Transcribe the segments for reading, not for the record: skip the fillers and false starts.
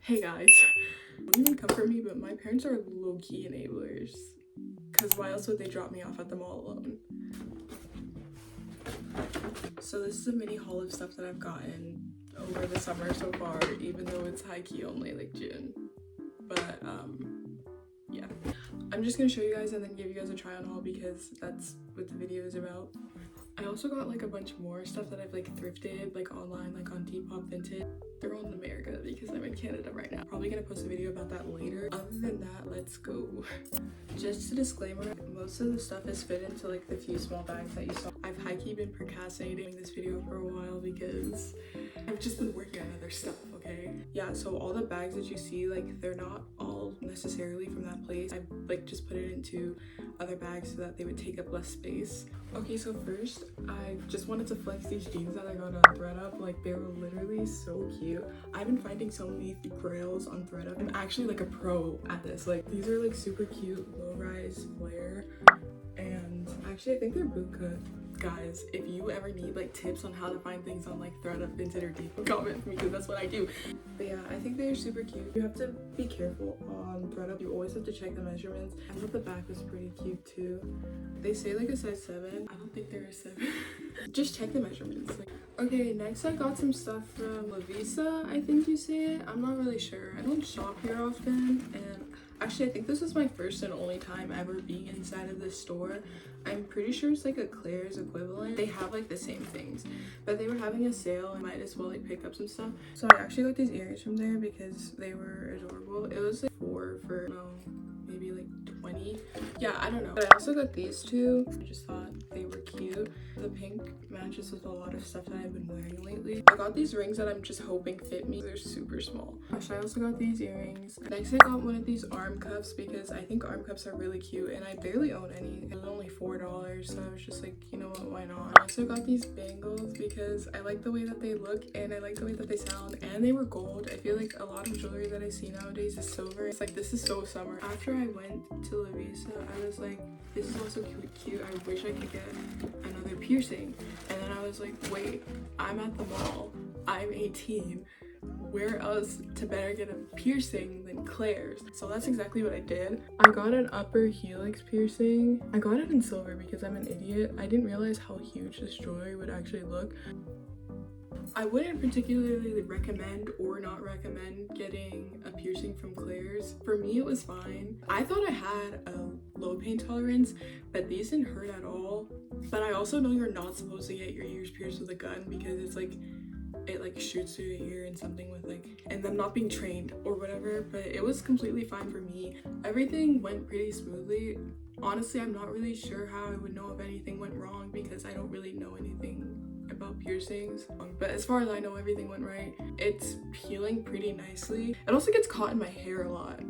Hey guys, don't even come for me, but my parents are low-key enablers. Cause why else would they drop me off at the mall alone? So this is a mini haul of stuff that I've gotten over the summer so far, even though it's high-key only like June. But yeah. I'm just gonna show you guys and then give you guys a try on haul because that's what the video is about. I also got like a bunch more stuff that I've like thrifted like online, like on Depop Vintage. They're all in America because I'm in Canada right now. Probably gonna post a video about that later. Other than that, let's go. Just a disclaimer, most of the stuff is fit into like the few small bags that you saw. I've high-key been procrastinating this video for a while because I've just been working on other stuff, okay? Yeah, so all the bags that you see, like they're not all necessarily from that place. I like just put it into other bags so that they would take up less space. Okay, so first, I just wanted to flex these jeans that I got on ThredUp. Like, they were literally so cute. I've been finding so many grails on ThredUp. I'm actually like a pro at this. Like, these are like super cute, low-rise flare. And actually, I think they're bootcut. Guys, if you ever need like tips on how to find things on like ThredUp, Vinted, or Depop, comment for me because that's what I do. But yeah, I think they're super cute. You have to be careful on ThredUp. You always have to check the measurements. I thought the back was pretty cute too. They say like a size 7. I don't think they're a 7. Just check the measurements. Okay, next I got some stuff from Lavisa, I think you say it. I'm not really sure. I don't shop here often, and actually I think this is my first and only time ever being inside of this store. I'm pretty sure it's like a Claire's equivalent. They have like the same things, but they were having a sale. I might as well like pick up some stuff. So I actually got these earrings from there because they were adorable. It was like 4 for maybe like 20. Yeah, I don't know. But I also got these two. I just thought they were cute. The pink matches with a lot of stuff that I've been wearing lately. I got these rings that I'm just hoping fit me. They're super small. Gosh, I also got these earrings. Next I got one of these arm cuffs because I think arm cuffs are really cute and I barely own any. It was only $4, so I was just like, you know what, why not? I also got these bangles because I like the way that they look and I like the way that they sound, and they were gold. I feel like a lot of jewelry that I see nowadays is silver. It's like, this is so summer. After I went to Lavisa, I was like, this is also cute. I wish I could get another piercing. And then I was like, wait, I'm at the mall. I'm 18. Where else to better get a piercing than Claire's? So that's exactly what I did. I got an upper helix piercing. I got it in silver because I'm an idiot. I didn't realize how huge this jewelry would actually look. I wouldn't particularly recommend or not recommend getting a piercing from Claire's. For me, it was fine. I thought I had a low pain tolerance, but these didn't hurt at all. But I also know you're not supposed to get your ears pierced with a gun because it's like, it like shoots through your ear and something with like, and I'm not being trained or whatever, but it was completely fine for me. Everything went pretty smoothly. Honestly, I'm not really sure how I would know if anything went wrong because I don't really know anything about piercings, but as far as I know, everything went right. It's peeling pretty nicely. It also gets caught in my hair a lot.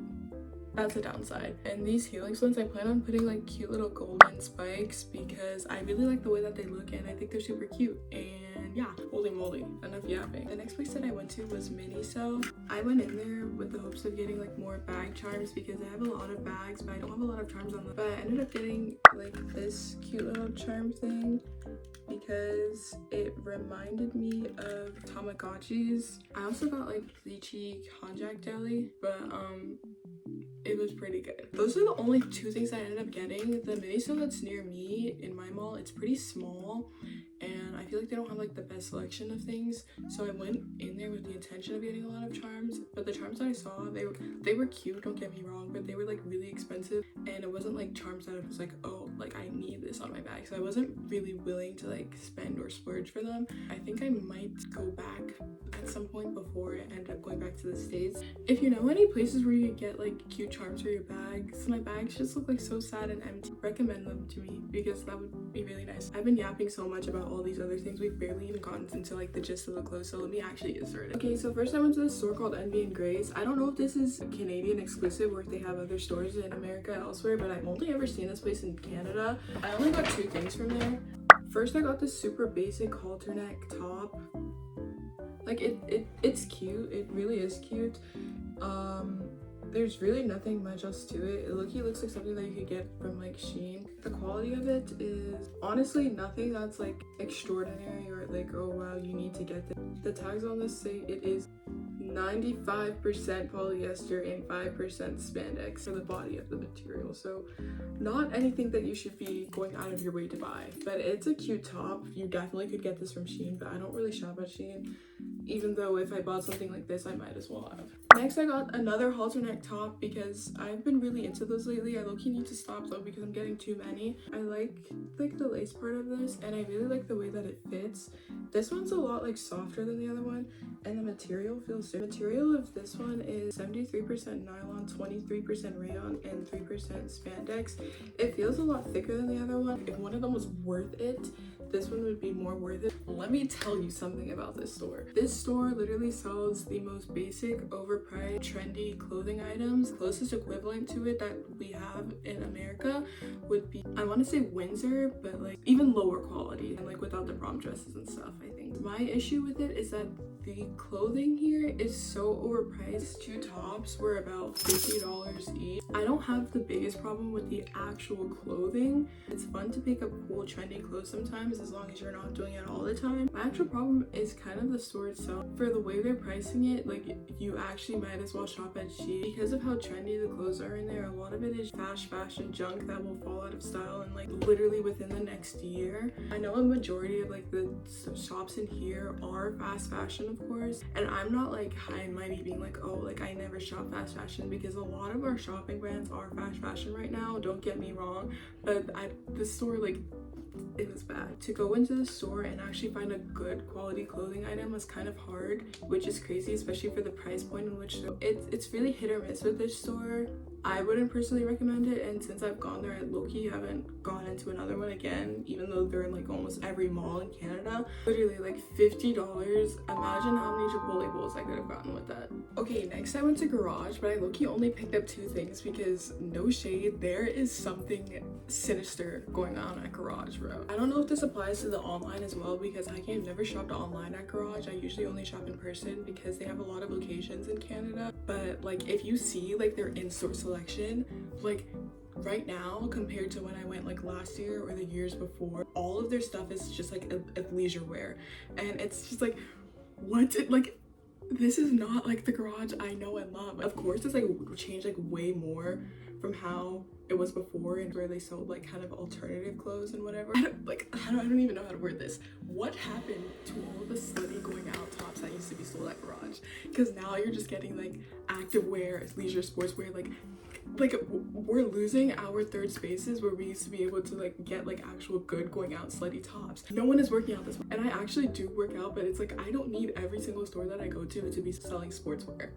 That's a downside. And these helix ones, I plan on putting like cute little golden spikes because I really like the way that they look and I think they're super cute. And yeah, holy moly, enough yapping. The next place that I went to was Miniso. I went in there with the hopes of getting like more bag charms because I have a lot of bags, but I don't have a lot of charms on them. But I ended up getting like this cute little charm thing because it reminded me of Tamagotchis. I also got like lychee konjac jelly, but it was pretty good. Those are the only 2 things I ended up getting. The Miniso that's near me in my mall, it's pretty small and I feel like they don't have like the best selection of things, so I went in there with the intention of getting a lot of charms, but the charms that I saw, they were cute, don't get me wrong, but they were like really expensive and it wasn't like charms that I was like, oh, like I need this on my bag, so I wasn't really willing to like spend or splurge for them. I think I might go back at some point before I end up going back to the States. If you know any places where you can get like cute charms for your bags, my bags just look like so sad and empty, recommend them to me because that would be really nice. I've been yapping so much about all these other things, we've barely even gotten into like the gist of the clothes, so let me actually get started. Okay, so first I went to this store called Envy and Grace. I don't know if this is Canadian exclusive or if they have other stores in America elsewhere, but I've only ever seen this place in Canada. I only got 2 things from there. First I got this super basic halter neck top. Like it's cute, it really is cute. There's really nothing much else to it. It looks like something that you could get from like Shein. The quality of it is honestly nothing that's like extraordinary or like, oh wow, you need to get this. The tags on this say it is 95% polyester and 5% spandex for the body of the material. So not anything that you should be going out of your way to buy, but it's a cute top. You definitely could get this from Shein, but I don't really shop at Shein, even though if I bought something like this, I might as well have. Next, I got another halter neck top because I've been really into those lately. I low-key need to stop though because I'm getting too many. I like the lace part of this, and I really like the way that it fits. This one's a lot like softer than the other one, and the material feels good. The material of this one is 73% nylon, 23% rayon, and 3% spandex. It feels a lot thicker than the other one. If one of them was worth it, this one would be more worth it. Let me tell you something about this store. This store literally sells the most basic, overpriced, trendy clothing items. Closest equivalent to it that we have in America would be, I want to say Windsor, but like even lower quality and like without the prom dresses and stuff, I think. My issue with it is that the clothing here is so overpriced. Two tops were about $50 each. I don't have the biggest problem with the actual clothing. It's fun to pick up cool trendy clothes sometimes as long as you're not doing it all the time. My actual problem is kind of the store itself. For the way they're pricing it, like you actually might as well shop at Shein. Because of how trendy the clothes are in there, a lot of it is fast fashion junk that will fall out of style and like literally within the next year. I know a majority of like the shops in here are fast fashion, of course, and I'm not like high and mighty being like, oh, like I never shop fast fashion, because a lot of our shopping brands are fast fashion right now, don't get me wrong, but the store, like, it was bad. To go into the store and actually find a good quality clothing item was kind of hard, which is crazy, especially for the price point in which it's really hit or miss with this store. I wouldn't personally recommend it, and since I've gone there, I low-key haven't gone into another one again, even though they're in like almost every mall in Canada. Literally like $50. Imagine how many Chipotle bowls I could have gotten with that. Okay, next I went to Garage, but I low-key only picked up two things because, no shade, there is something sinister going on at Garage, bro. I don't know if this applies to the online as well, because I've never shopped online at Garage. I usually only shop in person because they have a lot of locations in Canada. But like if you see like their in-store selection, like right now compared to when I went like last year or the years before, all of their stuff is just like a leisure wear, and it's just like, what? Like, this is not like the Garage I know and love. Of course it's like changed like way more from how it was before, and where they sold like kind of alternative clothes and whatever. I don't even know how to word this. What happened to all the slutty going out tops that used to be sold at Garage? Because now you're just getting like active wear, leisure sportswear, like we're losing our third spaces where we used to be able to like get like actual good going out slutty tops. No one is working out this way. And I actually do work out, but it's like I don't need every single store that I go to be selling sportswear.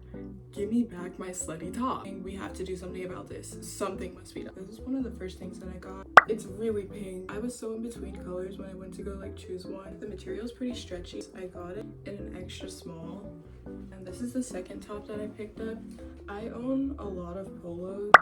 Give me back my slutty top. And we have to do something about this. Something must be done. This is one of the first things that I got. It's really pink. I was so in between colors when I went to go like choose one. The material is pretty stretchy. I got it in an extra small. And this is the second top that I picked up. I own a lot of polos,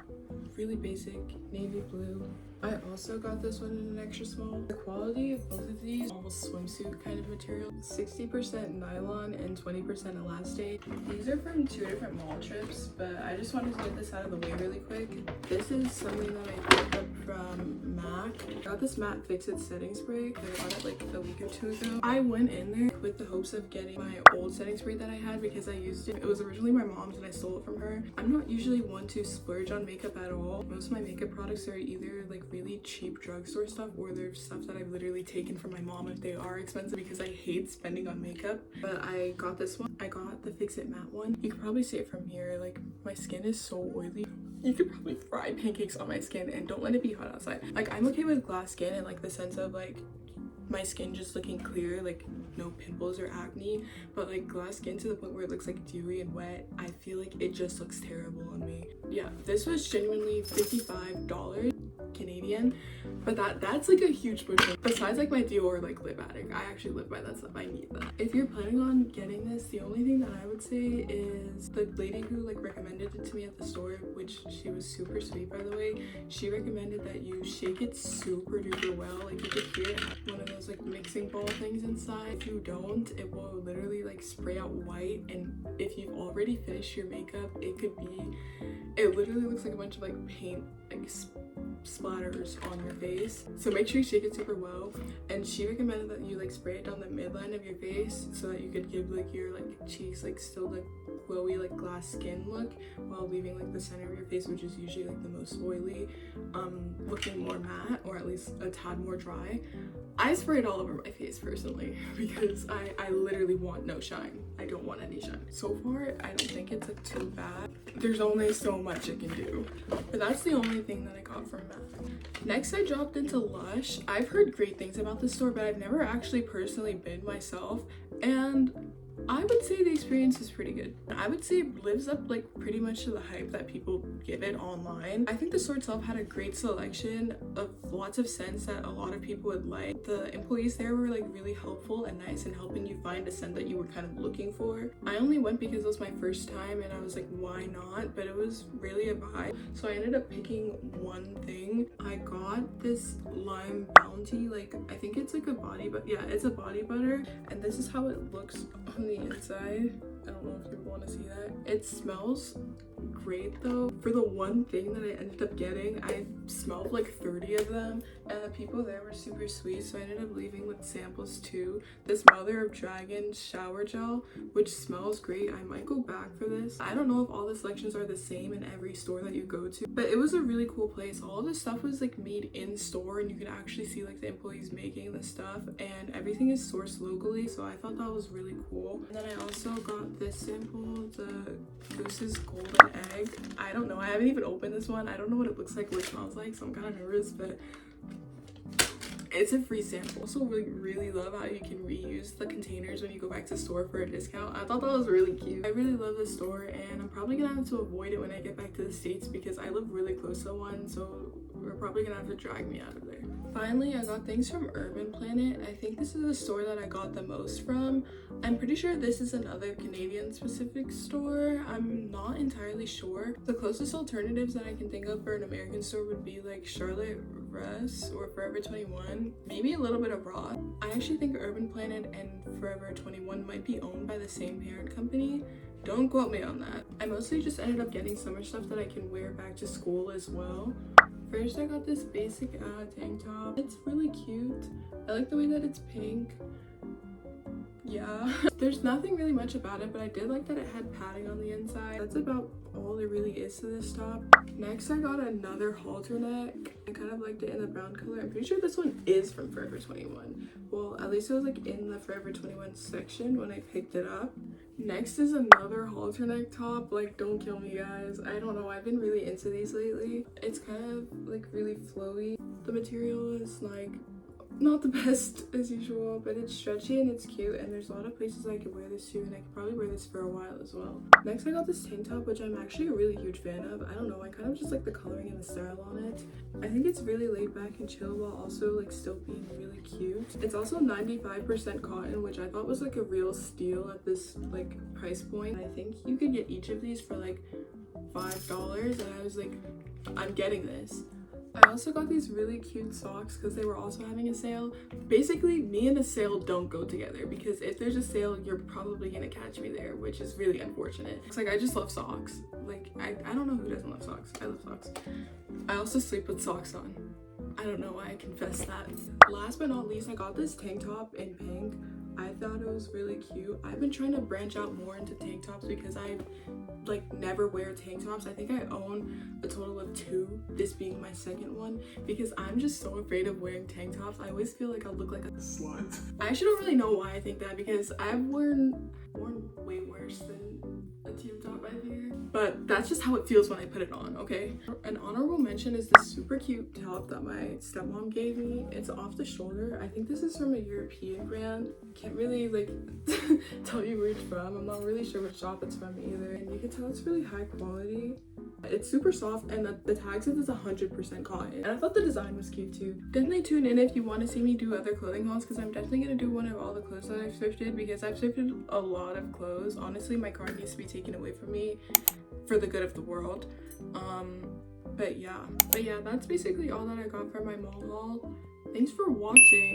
really basic navy blue. I also got this one in an extra small. The quality of both of these, almost swimsuit kind of material, 60% nylon and 20% elastic. These are from two different mall trips, but I just wanted to get this out of the way really quick. This is something that I picked up from MAC. I got this matte Fix It setting spray. I got it like a week or two ago. I went in there with the hopes of getting my old setting spray that I had because I used it. It was originally my mom's and I stole it from her. I'm not usually one to splurge on makeup at all. Most of my makeup products are either like really cheap drugstore stuff, or they're stuff that I've literally taken from my mom if they are expensive, because I hate spending on makeup. But I got this one. I got the Fix It matte one. You can probably see it from here. Like, my skin is so oily. You could probably fry pancakes on my skin, and don't let it be hot outside. Like, I'm okay with glass skin and like the sense of like my skin just looking clear, like no pimples or acne, but like glass skin to the point where it looks like dewy and wet, I feel like it just looks terrible on me. Yeah, this was genuinely $55 Canadian, but that's like a huge push. Besides like my Dior like Lip Addict, I actually live by that stuff. I need that. If you're planning on getting this, the only thing that I would say is the lady who like recommended it to me at the store, which she was super sweet by the way, she recommended that you shake it super duper well. Like, you could hear it have one of those like mixing bowl things inside. If you don't, it will literally like spray out white, and if you've already finished your makeup, it literally looks like a bunch of like paint like splatters on your face. So make sure you shake it super well. And she recommended that you like spray it down the midline of your face so that you could give like your like cheeks like still like glowy like glass skin look while leaving like the center of your face, which is usually like the most oily, looking more matte or at least a tad more dry. I spray it all over my face personally because I literally want no shine. I don't want any shine. So far, I don't think it's like too bad. There's only so much it can do, but that's the only thing that I got from MAC. Next, I dropped into Lush. I've heard great things about this store, but I've never actually personally been myself, and I would say the experience is pretty good. I would say it lives up like pretty much to the hype that people give it online. I think the store itself had a great selection of lots of scents that a lot of people would like. The employees there were like really helpful and nice in helping you find a scent that you were kind of looking for. I only went because it was my first time and I was like, why not? But it was really a vibe. So I ended up picking one thing. I got this Lime Bounty, like I think it's like a body, but yeah, it's a body butter, and this is how it looks on the inside. I don't know if you want to see that. It smells great though. For the one thing that I ended up getting, I smelled like 30 of them, and the people there were super sweet, so I ended up leaving with samples too. This Mother of Dragon shower gel, which smells great. I might go back for this. I don't know if all the selections are the same in every store that you go to, but it was a really cool place. All of the stuff was like made in store, and you can actually see like the employees making the stuff, and everything is sourced locally, so I thought that was really cool. And then I also got this sample, the Goose's Golden Egg. I don't know, I haven't even opened this one. I don't know what it looks like, what it smells like, so I'm kind of nervous, but it's a free sample. Also really love how you can reuse the containers when you go back to the store for a discount. I thought that was really cute. I really love this store, and I'm probably gonna have to avoid it when I get back to the States because I live really close to one, so we're probably gonna have to drag me out of there. Finally, I got things from Urban Planet. I think this is the store that I got the most from. I'm pretty sure this is another Canadian specific store. I'm not entirely sure. The closest alternatives that I can think of for an American store would be like Charlotte Russe or Forever 21, maybe a little bit of Ross. I actually think Urban Planet and Forever 21 might be owned by the same parent company. Don't quote me on that. I mostly just ended up getting summer stuff that I can wear back to school as well. First, I got this basic tank top. It's really cute. I like the way that it's pink. Yeah. There's nothing really much about it, but I did like that it had padding on the inside. That's about all there really is to this top. Next, I got another halter neck. I kind of liked it in the brown color. I'm pretty sure this one is from Forever 21. Well, at least it was like in the Forever 21 section when I picked it up. Next is another halter neck top. Like, don't kill me, guys. I don't know, I've been really into these lately. It's kind of like really flowy. The material is like not the best as usual, but it's stretchy and it's cute, and there's a lot of places I could wear this to, and I could probably wear this for a while as well. Next, I got this tank top, which I'm actually a really huge fan of. I don't know, I kind of just like the coloring and the style on it. I think it's really laid back and chill while also like still being really cute. It's also 95% cotton, which I thought was like a real steal at this like price point. I think you could get each of these for like $5, and I was like, I'm getting this. I also got these really cute socks because they were also having a sale. Basically, me and a sale don't go together, because if there's a sale, you're probably gonna catch me there, which is really unfortunate. It's like, I just love socks. Like, I don't know who doesn't love socks. I love socks. I also sleep with socks on. I don't know why I confess that. Last but not least, I got this tank top in pink. I thought it was really cute. I've been trying to branch out more into tank tops because I like never wear tank tops. I think I own a total of 2, this being my second one, because I'm just so afraid of wearing tank tops. I always feel like I'll look like a slut. I actually don't really know why I think that, because I've worn way worse than a tube top, I fear. But that's just how it feels when I put it on, okay? An honorable mention is this super cute top that my stepmom gave me. It's off the shoulder. I think this is from a European brand. Can't really like tell you where it's from. I'm not really sure which shop it's from either. And you can tell it's really high quality. It's super soft, and the tag says it's 100% cotton. And I thought the design was cute too. Definitely tune in if you want to see me do other clothing hauls, because I'm definitely going to do one of all the clothes that I've thrifted, because I've thrifted a lot of clothes. Honestly, my car needs to be taken away from me for the good of the world. But yeah, that's basically all that I got for my mall haul. Thanks for watching.